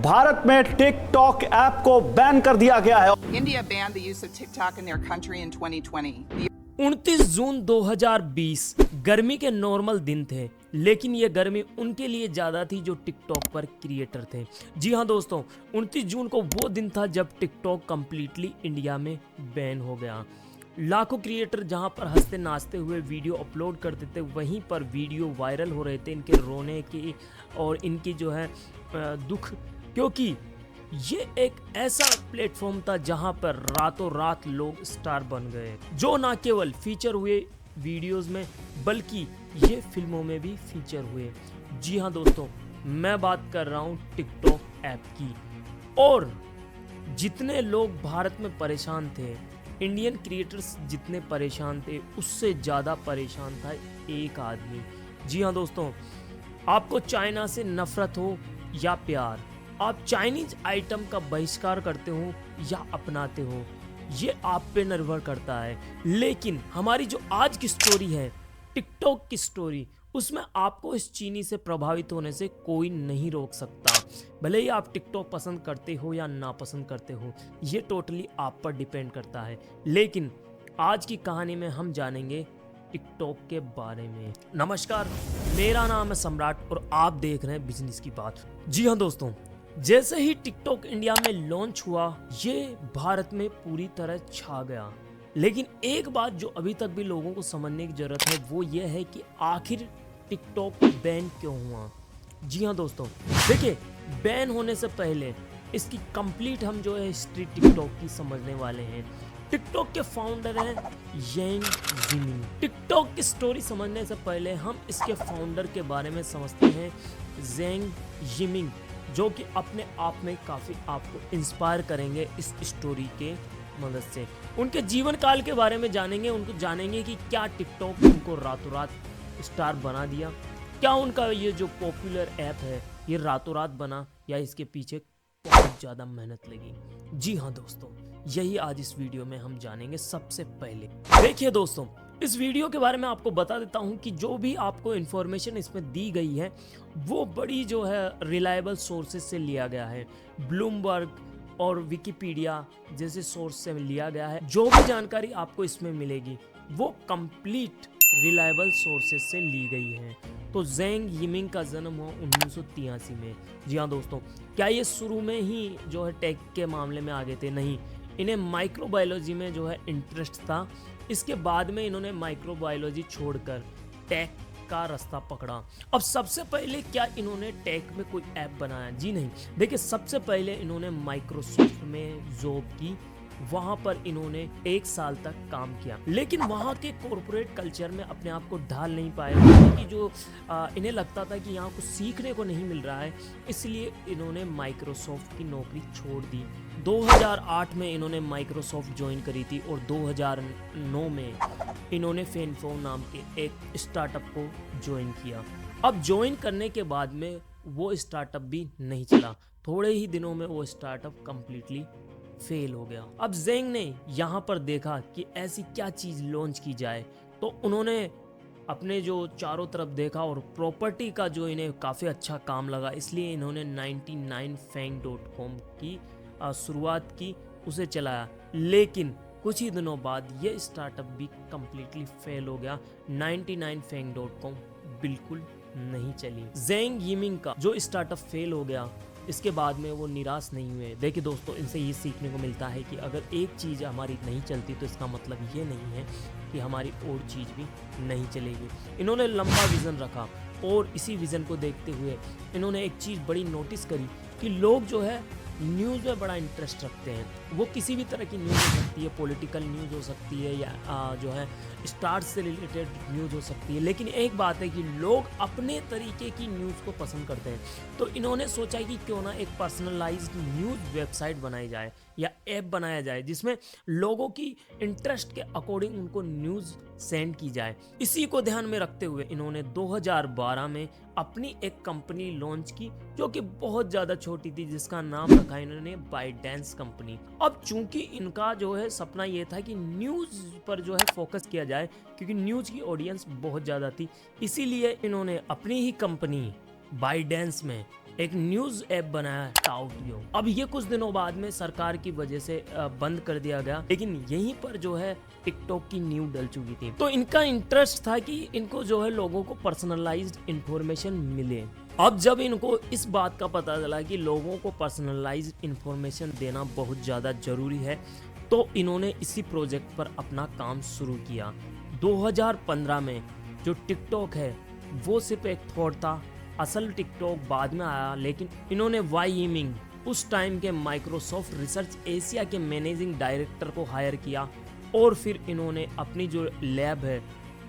भारत में TikTok app को ban कर दिया गया है। India banned the use of TikTok in their country in 2020. 29 जून 2020 गर्मी के नॉर्मल दिन थे, लेकिन ये गर्मी उनके लिए ज़्यादा थी जो टिकटॉक पर क्रिएटर थे। जी हाँ दोस्तों, 29 जून को वो दिन था जब टिकटॉक कम्प्लीटली इंडिया में बैन हो गया। लाखों क्रिएटर जहां पर हंसते नाचते हुए वीडियो अपलोड करते थे, वहीं पर वीडियो वायरल हो रहे थे इनके रोने की और इनकी जो है दुख, क्योंकि ये एक ऐसा प्लेटफॉर्म था जहां पर रातों रात लोग स्टार बन गए, जो ना केवल फीचर हुए वीडियोस में बल्कि ये फिल्मों में भी फीचर हुए। जी हाँ दोस्तों, मैं बात कर रहा हूँ टिकटॉक ऐप की। और जितने लोग भारत में परेशान थे, इंडियन क्रिएटर्स जितने परेशान थे, उससे ज़्यादा परेशान था एक आदमी। जी हाँ दोस्तों, आपको चाइना से नफरत हो या प्यार, आप चाइनीज आइटम का बहिष्कार करते हो या अपनाते हो, ये आप पे निर्भर करता है। लेकिन हमारी जो आज की स्टोरी है, टिकटॉक की स्टोरी, उसमें आपको इस चीनी से प्रभावित होने से कोई नहीं रोक सकता। भले ही आप टिकटॉक पसंद करते हो या ना पसंद करते हो, ये टोटली आप पर डिपेंड करता है। लेकिन आज की कहानी में हम जानेंगे टिकटॉक के बारे में। नमस्कार, मेरा नाम है सम्राट और आप देख रहे हैं बिजनेस की बात। जी हाँ दोस्तों, जैसे ही टिकटॉक इंडिया में लॉन्च हुआ, ये भारत में पूरी तरह छा गया। लेकिन एक बात जो अभी तक भी लोगों को समझने की जरूरत है, वो ये है कि आखिर टिकटॉक बैन क्यों हुआ। जी हाँ दोस्तों, देखिए, बैन होने से पहले इसकी कंप्लीट हम जो है हिस्ट्री टिकटॉक की समझने वाले हैं। टिकटॉक के फाउंडर हैं येंग जिमिंग। टिकटॉक की स्टोरी समझने से पहले हम इसके फाउंडर के बारे में समझते हैं, जेंग जिमिंग, जो कि अपने आप में काफ़ी आपको इंस्पायर करेंगे इस स्टोरी के मदद से। उनके जीवन काल के बारे में जानेंगे, उनको जानेंगे कि क्या टिकटॉक उनको रातों रात स्टार बना दिया, क्या उनका ये जो पॉपुलर ऐप है ये रातों रात बना या इसके पीछे बहुत ज़्यादा मेहनत लगी। जी हाँ दोस्तों, यही आज इस वीडियो में हम जानेंगे। सबसे पहले देखिए दोस्तों, इस वीडियो के बारे में आपको बता देता हूं कि जो भी आपको इन्फॉर्मेशन इसमें दी गई है वो बड़ी जो है रिलायबल सोर्सेज से लिया गया है। ब्लूमबर्ग और विकिपीडिया जैसे सोर्स से लिया गया है। जो भी जानकारी आपको इसमें मिलेगी वो कंप्लीट रिलायबल सोर्सेज से ली गई है। तो जेंग यिमिंग का जन्म हुआ 1983 में। जी हाँ दोस्तों, क्या ये शुरू में ही जो है टेक के मामले में आगे थे? नहीं, इन्हें माइक्रोबायोलॉजी में जो है इंटरेस्ट था। इसके बाद में इन्होंने माइक्रोबायोलॉजी छोड़कर टेक का रास्ता पकड़ा। अब सबसे पहले क्या इन्होंने टेक में कोई ऐप बनाया? जी नहीं, देखिए, सबसे पहले इन्होंने माइक्रोसॉफ्ट में जॉब की। वहां पर इन्होंने 1 साल तक काम किया, लेकिन वहां के कॉर्पोरेट कल्चर में अपने आप को ढाल नहीं पाए, क्योंकि जो इन्हें लगता था कि यहाँ कुछ सीखने को नहीं मिल रहा है, इसलिए इन्होंने माइक्रोसॉफ्ट की नौकरी छोड़ दी। 2008 में इन्होंने माइक्रोसॉफ्ट ज्वाइन करी थी और 2009 में इन्होंने फेनफोन नाम के एक स्टार्टअप को ज्वाइन किया। अब ज्वाइन करने के बाद में वो स्टार्टअप भी नहीं चला, थोड़े ही दिनों में वो स्टार्टअप कंप्लीटली फेल हो गया। अब जेंग ने यहाँ पर देखा कि ऐसी क्या चीज़ लॉन्च की जाए, तो उन्होंने अपने जो चारों तरफ देखा और प्रॉपर्टी का जो इन्हें काफ़ी अच्छा काम लगा, इसलिए इन्होंने 99fang.com की शुरुआत की, उसे चलाया। लेकिन कुछ ही दिनों बाद ये स्टार्टअप भी कंप्लीटली फेल हो गया। 99fang.com बिल्कुल नहीं चली। जेंग यिमिंग का जो स्टार्टअप फेल हो गया, इसके बाद में वो निराश नहीं हुए। देखिए दोस्तों, इनसे ये सीखने को मिलता है कि अगर एक चीज़ हमारी नहीं चलती तो इसका मतलब ये नहीं है कि हमारी और चीज़ भी नहीं चलेगी। इन्होंने लंबा विज़न रखा और इसी विज़न को देखते हुए इन्होंने एक चीज़ बड़ी नोटिस करी कि लोग जो है न्यूज़ में बड़ा इंटरेस्ट रखते हैं। वो किसी भी तरह की न्यूज़ हो सकती है, पॉलिटिकल न्यूज़ हो सकती है या जो है स्टार्स से रिलेटेड न्यूज़ हो सकती है, लेकिन एक बात है कि लोग अपने तरीके की न्यूज़ को पसंद करते हैं। तो इन्होंने सोचा कि क्यों ना एक पर्सनलाइज्ड न्यूज़ वेबसाइट बनाई जाए या ऐप बनाया जाए, जिसमें लोगों की इंटरेस्ट के अकॉर्डिंग उनको न्यूज़ सेंड की जाए। इसी को ध्यान में रखते हुए इन्होंने 2012 में अपनी एक कंपनी लॉन्च की, जो कि बहुत ज़्यादा छोटी थी, जिसका नाम रखा इन्होंने बाइडेंस कंपनी। अब चूंकि इनका जो है सपना ये था कि न्यूज़ पर जो है फोकस किया जाए, क्योंकि न्यूज़ की ऑडियंस बहुत ज़्यादा थी, इसीलिए इन्होंने अपनी ही कंपनी बाइडेंस में एक न्यूज ऐप बनाया है टाउटियो। अब ये कुछ दिनों बाद में सरकार की वजह से बंद कर दिया गया, लेकिन यहीं पर जो है टिकटॉक की नींव डल चुकी थी। तो इनका इंटरेस्ट था कि इनको जो है लोगों को पर्सनलाइज्ड इंफॉर्मेशन मिले। अब जब इनको इस बात का पता चला कि लोगों को पर्सनलाइज्ड इंफॉर्मेशन देना बहुत ज़्यादा ज़रूरी है, तो इन्होंने इसी प्रोजेक्ट पर अपना काम शुरू किया। 2015 में जो टिकटॉक है वो सिर्फ एक थॉट था, असल टिकटॉक बाद में आया। लेकिन इन्होंने वाई यिमिंग, उस टाइम के माइक्रोसॉफ्ट रिसर्च एशिया के मैनेजिंग डायरेक्टर को हायर किया और फिर इन्होंने अपनी जो लैब है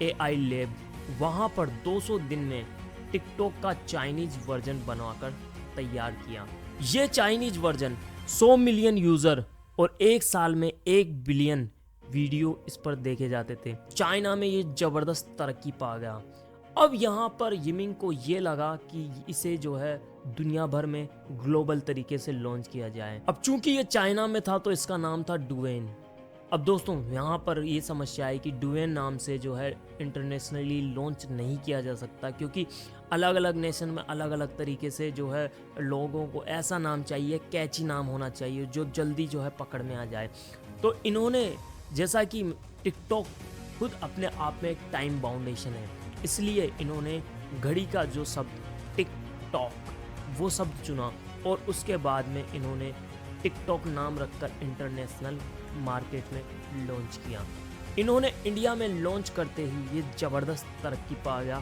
AI लैब, वहाँ पर 200 दिन में टिकटॉक का चाइनीज वर्जन बनवाकर तैयार किया। ये चाइनीज वर्जन 100 मिलियन यूज़र और एक साल में 1 बिलियन वीडियो इस पर देखे जाते थे। चाइना में ये ज़बरदस्त तरक्की पा गया। अब यहाँ पर यिमिंग को ये लगा कि इसे जो है दुनिया भर में ग्लोबल तरीके से लॉन्च किया जाए। अब चूंकि ये चाइना में था तो इसका नाम था डुएन। अब दोस्तों यहाँ पर ये समस्या है कि डुएन नाम से जो है इंटरनेशनली लॉन्च नहीं किया जा सकता, क्योंकि अलग अलग नेशन में अलग अलग तरीके से जो है लोगों को ऐसा नाम चाहिए, कैची नाम होना चाहिए जो जल्दी जो है पकड़ में आ जाए। तो इन्होंने, जैसा कि टिकटॉक खुद अपने आप में एक टाइम बाउंडेशन है, इसलिए इन्होंने घड़ी का जो शब्द टिकटॉक वो शब्द चुना और उसके बाद में इन्होंने टिकटॉक नाम रखकर इंटरनेशनल मार्केट में लॉन्च किया। इन्होंने इंडिया में लॉन्च करते ही ये ज़बरदस्त तरक्की पा गया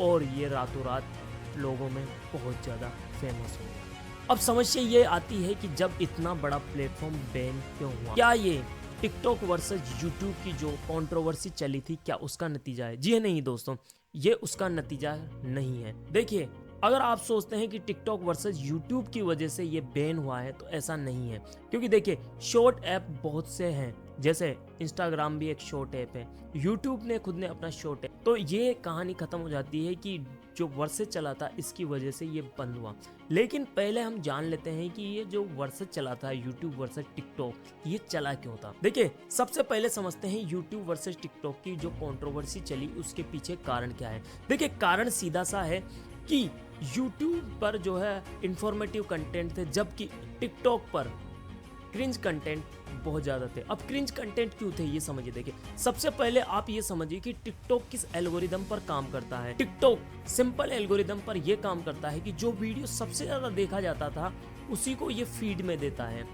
और ये रातों रात लोगों में बहुत ज़्यादा फेमस हो गया। अब समस्या ये आती है कि जब इतना बड़ा प्लेटफॉर्म बैन क्यों हुआ? क्या ये टिकटॉक वर्सेस यूट्यूब की जो कंट्रोवर्सी चली थी, क्या उसका नतीजा है? जी नहीं दोस्तों, ये उसका नतीजा नहीं है। देखिए, अगर आप सोचते हैं कि टिकटॉक वर्सेस यूट्यूब की वजह से ये बैन हुआ है, तो ऐसा नहीं है। क्योंकि देखिए, शॉर्ट ऐप बहुत से हैं, जैसे इंस्टाग्राम भी एक शॉर्ट ऐप है, यूट्यूब ने खुद ने अपना शॉर्ट ऐप। तो ये कहानी खत्म हो जाती है कि जो वर्सेस चला था इसकी वजह से ये बंद हुआ। लेकिन पहले हम जान लेते हैं कि ये जो वर्सेस चला था यूट्यूब वर्सेस टिकटॉक, ये चला क्यों था। देखिए, सबसे पहले समझते हैं यूट्यूब वर्सेस टिकटॉक की जो कंट्रोवर्सी चली उसके पीछे कारण क्या है। देखिए, कारण सीधा सा है कि यूट्यूब पर जो है इंफॉर्मेटिव कंटेंट थे, जबकि टिकटॉक पर क्रिंज कंटेंट बहुत ज़्यादा थे। अब क्रिंज कंटेंट क्यों थे ये समझिए। देखिए, सबसे पहले आप ये समझिए कि टिकटॉक किस एल्गोरिदम पर काम करता है। टिकटॉक सिंपल एल्गोरिदम पर यह काम करता है कि जो वीडियो सबसे ज़्यादा देखा जाता था उसी को ये फीड में देता है।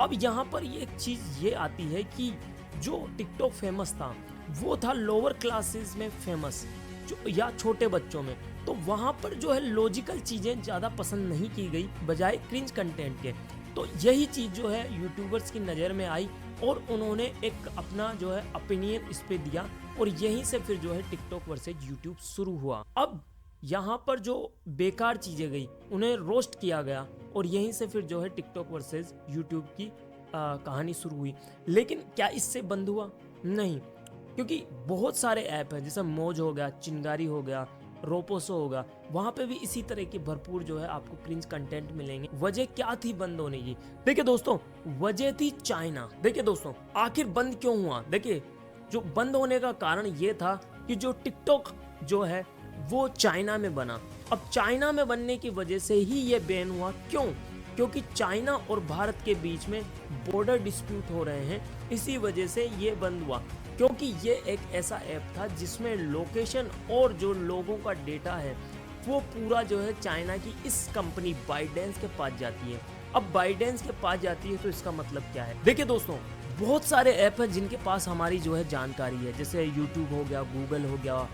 अब यहाँ पर ये एक चीज़ ये आती है कि जो टिकटॉक फेमस था वो था लोअर क्लासेस में फेमस, जो या छोटे बच्चों में। तो वहाँ पर जो है लॉजिकल चीज़ें ज़्यादा पसंद नहीं की गई बजाय क्रिंज कंटेंट के। तो यही चीज़ जो है यूट्यूबर्स की नज़र में आई और उन्होंने एक अपना जो है ओपिनियन इस पे दिया और यहीं से फिर जो है टिकटॉक वर्सेस यूट्यूब शुरू हुआ। अब यहाँ पर जो बेकार चीज़ें गई उन्हें रोस्ट किया गया और यहीं से फिर जो है टिकटॉक वर्सेस यूट्यूब की कहानी शुरू हुई। लेकिन क्या इससे बंद हुआ? नहीं, क्योंकि बहुत सारे ऐप हैं, जैसे मौज हो गया, चिंगारी हो गया, रोपोसो होगा, वहाँ पे भी इसी तरह की भरपूर जो है आपको क्रिंज कंटेंट मिलेंगे। वजह क्या थी बंद होने की? देखिए दोस्तों, वजह थी चाइना। देखिए दोस्तों, आखिर बंद क्यों हुआ? देखिए, जो बंद होने का कारण ये था कि जो टिकटॉक जो है वो चाइना में बना। अब चाइना में बनने की वजह से ही ये बैन हुआ। क्यों? क्योंकि चाइना और भारत के बीच में बॉर्डर डिस्प्यूट हो रहे हैं, इसी वजह से ये बंद हुआ। क्योंकि ये एक ऐसा ऐप था जिसमें लोकेशन और जो लोगों का डेटा है वो पूरा जो है चाइना की इस कंपनी बाइडेंस के पास जाती है। अब बाइडेंस के पास जाती है तो इसका मतलब क्या है? देखिए दोस्तों, बहुत सारे ऐप हैं जिनके पास हमारी जो है जानकारी है, जैसे यूट्यूब हो गया, गूगल हो गया,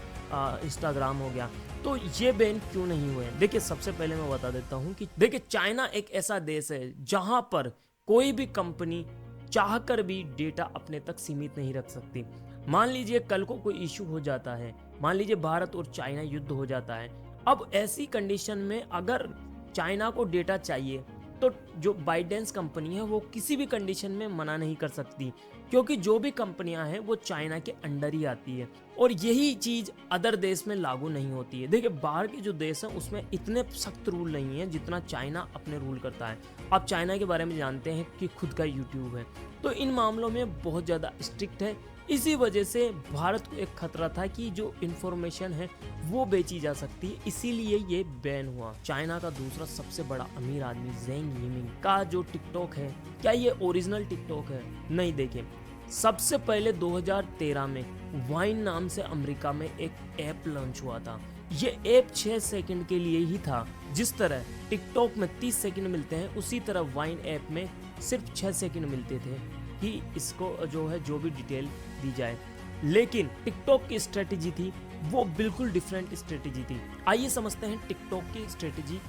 इंस्टाग्राम हो गया। तो ये बैन क्यों नहीं हुए? देखिए, सबसे पहले मैं बता देता हूँ कि देखिए, चाइना एक ऐसा देश है जहाँ पर कोई भी कंपनी चाहकर भी डेटा अपने तक सीमित नहीं रख सकती। मान लीजिए कल को कोई इशू हो जाता है, मान लीजिए भारत और चाइना युद्ध हो जाता है। अब ऐसी कंडीशन में अगर चाइना को डेटा चाहिए तो जो बाइडेंस कंपनी है वो किसी भी कंडीशन में मना नहीं कर सकती, क्योंकि जो भी कंपनियां हैं वो चाइना के अंडर ही आती है और यही चीज़ अदर देश में लागू नहीं होती है। देखिए, बाहर के जो देश हैं उसमें इतने सख्त रूल नहीं है जितना चाइना अपने रूल करता है। आप चाइना के बारे में जानते हैं कि खुद का यूट्यूब है, तो इन मामलों में बहुत ज़्यादा स्ट्रिक्ट है इसी वजह से भारत को एक खतरा था कि जो इंफॉर्मेशन है वो बेची जा सकती है, इसीलिए ये बैन हुआ। चाइना का दूसरा सबसे बड़ा अमीर आदमी जेंग यिमिंग का जो टिकटॉक है, क्या ये ओरिजिनल टिकटॉक है? नहीं। देखिए, सबसे पहले 2013 में वाइन नाम से अमेरिका में एक ऐप लॉन्च हुआ था। ये ऐप 6 सेकंड के लिए ही था। जिस तरह टिकटॉक में 30 सेकंड मिलते हैं, उसी तरह वाइन ऐप में सिर्फ 6 सेकंड मिलते थे कि इसको जो है जो भी डिटेल दी जाए। लेकिन टिकटॉक की स्ट्रेटेजी थी वो बिल्कुल डिफरेंट स्ट्रेटेजी थी। आइए समझते हैं टिकटॉक की स्ट्रेटेजी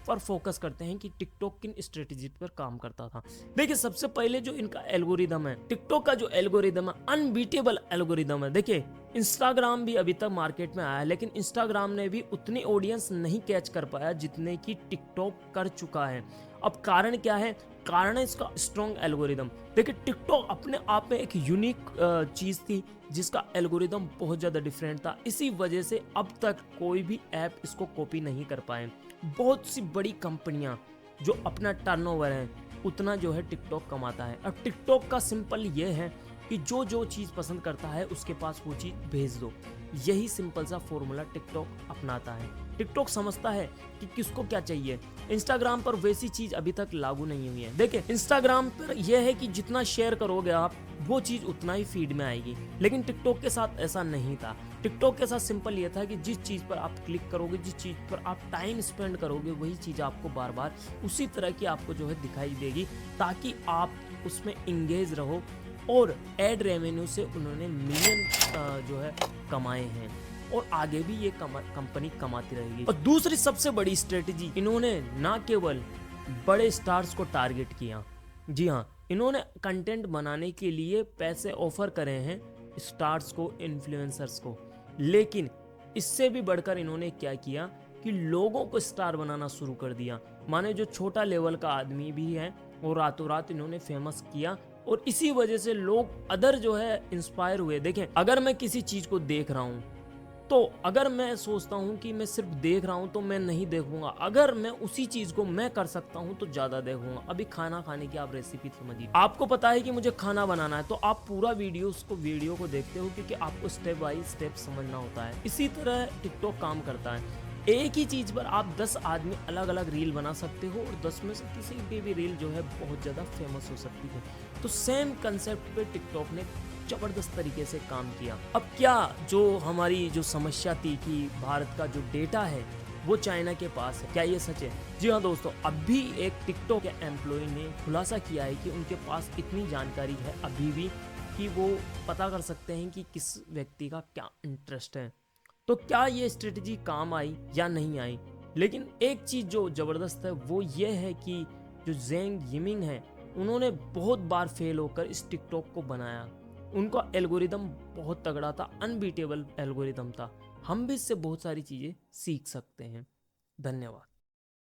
पर फोकस करते हैं कि टिकटॉक किन स्ट्रेटेजी पर काम करता था। देखिए, सबसे पहले जो इनका एल्गोरिदम है, टिकटॉक का जो एल्गोरिदम है अनबीटेबल एल्गोरिदम है। देखिए, इंस्टाग्राम भी अभी तक मार्केट में आया है, लेकिन इंस्टाग्राम ने भी उतनी ऑडियंस नहीं कैच कर पाया जितने की टिकटॉक कर चुका है। अब कारण क्या है? कारण है इसका स्ट्रॉन्ग एल्गोरिदम। देखिए, टिकटॉक अपने आप में एक यूनिक चीज थी जिसका एल्गोरिदम बहुत ज्यादा डिफरेंट था। इसी वजह से अब तक कोई भी ऐप इसको कॉपी नहीं कर पाए। बहुत सी बड़ी कंपनियां जो अपना टर्नओवर है उतना जो है टिकटॉक कमाता है। अब टिकटॉक का सिंपल ये है कि जो जो चीज़ पसंद करता है उसके पास वो चीज़ भेज दो। यही सिंपल सा फॉर्मूला टिकटॉक अपनाता है। टिकटॉक समझता है कि किसको क्या चाहिए। इंस्टाग्राम पर वैसी चीज़ अभी तक लागू नहीं हुई है। देखिए, इंस्टाग्राम पर यह है कि जितना शेयर करोगे आप वो चीज़ उतना ही फीड में आएगी, लेकिन टिकटॉक के साथ ऐसा नहीं था। टिकटॉक के साथ सिंपल ये था कि जिस चीज़ पर आप क्लिक करोगे, जिस चीज़ पर आप टाइम स्पेंड करोगे, वही चीज़ आपको बार बार उसी तरह की आपको जो है दिखाई देगी, ताकि आप उसमें इंगेज रहो। और एड रेवेन्यू से उन्होंने मिलियन जो है कमाए हैं और आगे भी ये कंपनी कमाती रहेगी। और दूसरी सबसे बड़ी स्ट्रेटेजी, इन्होंने ना केवल बड़े स्टार्स को टारगेट किया, जी हाँ, इन्होंने कंटेंट बनाने के लिए पैसे ऑफर करे हैं स्टार्स को, इन्फ्लुएंसर्स को। लेकिन इससे भी बढ़कर इन्होंने क्या किया कि लोगों को स्टार बनाना शुरू कर दिया। माने जो छोटा लेवल का आदमी भी है और रातों रात इन्होंने फेमस किया, और इसी वजह से लोग अदर जो है इंस्पायर हुए। देखें, अगर मैं किसी चीज को देख रहा हूं तो अगर मैं सोचता हूं कि मैं सिर्फ देख रहा हूं तो मैं नहीं देखूंगा। अगर मैं उसी चीज को मैं कर सकता हूं तो ज्यादा देखूंगा। अभी खाना खाने की आप रेसिपी समझिए, आपको पता है कि मुझे खाना बनाना है तो आप पूरा वीडियो को देखते हो, क्योंकि आपको स्टेप बाय स्टेप समझना होता है। इसी तरह टिकटॉक काम करता है। एक ही चीज पर आप 10 आदमी अलग अलग रील बना सकते हो और 10 में से किसी की भी रील जो है बहुत ज्यादा फेमस हो सकती है। तो सेम कंसेप्ट पे टिकटॉक ने जबरदस्त तरीके से काम किया। अब क्या जो हमारी जो समस्या थी कि भारत का जो डेटा है वो चाइना के पास है, क्या ये सच है? जी हाँ दोस्तों, अभी एक टिकटॉक के एम्प्लॉय ने खुलासा किया है कि उनके पास इतनी जानकारी है अभी भी कि वो पता कर सकते हैं कि किस व्यक्ति का क्या इंटरेस्ट है। तो क्या ये स्ट्रेटजी काम आई या नहीं आई? लेकिन एक चीज जो जबरदस्त है वो ये है कि जो जेंग यिमिंग है उन्होंने बहुत बार फेल होकर इस टिकटॉक को बनाया। उनका एल्गोरिदम बहुत तगड़ा था, अनबीटेबल एल्गोरिदम था। हम भी इससे बहुत सारी चीजें सीख सकते हैं। धन्यवाद।